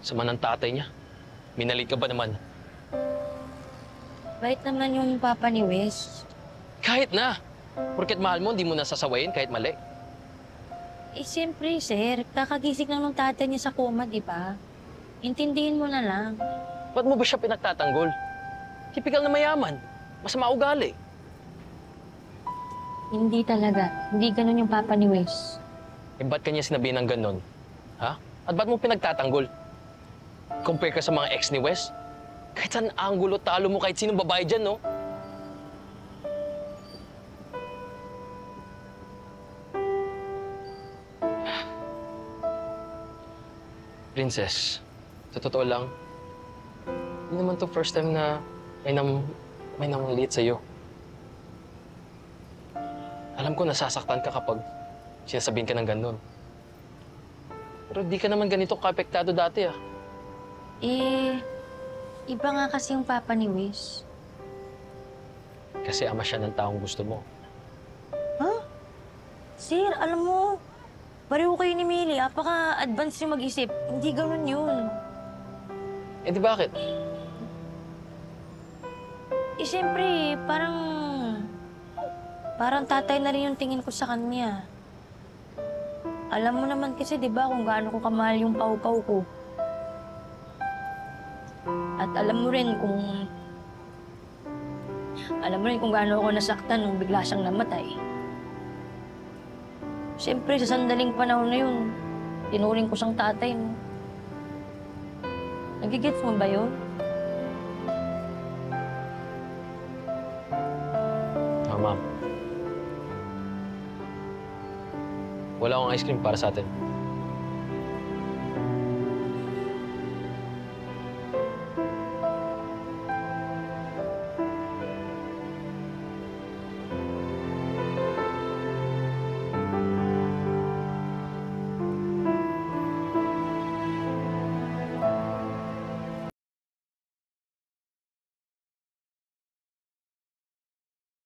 Sama ng tatay niya. Minalit ka ba naman? Bait naman yung papa ni Wes. Kahit na! Porket mahal mo, hindi mo nasasawayin kahit mali. Eh, siyempre, sir. Kakagising lang ng tatay niya sa coma, di ba? Intindihin mo na lang. Ba't mo ba siya pinagtatanggol? Tipikal na mayaman. Masama ugali. Hindi talaga. Hindi ganun yung papa ni Wes. Eh, ba't kanya sinabi ng ganon? Ha? At ba't mo pinagtatanggol? Compare ka sa mga ex ni Wes? Kahit saan angulo, talo mo kahit sinong babae dyan, no? Princess, sa totoo lang, hindi naman to first time na may namaliit sa'yo. Alam ko nasasaktan ka kapag sinasabihin ka ng ganun. Pero di ka naman ganito kaapektado dati, ah. Eh, iba nga kasi yung papa ni Wes. Kasi ama siya ng taong gusto mo. Ha? Sir, alam mo, pareho kayo ni Millie. Apaka-advance yung mag-isip. Hindi ganun yun. Eh di bakit? Eh, siyempre, parang tatay na rin yung tingin ko sa kanya. Alam mo naman kasi, di ba, kung gaano ko kamahal yung pau-pau ko. At alam mo rin kung gaano ako nasaktan nung bigla siyang namatay. Siyempre, sa sandaling panahon na yun, tinuring ko siyang tatay mo. Nagigets mo ba yun? Ah, ma'am. Wala akong ice cream para sa atin.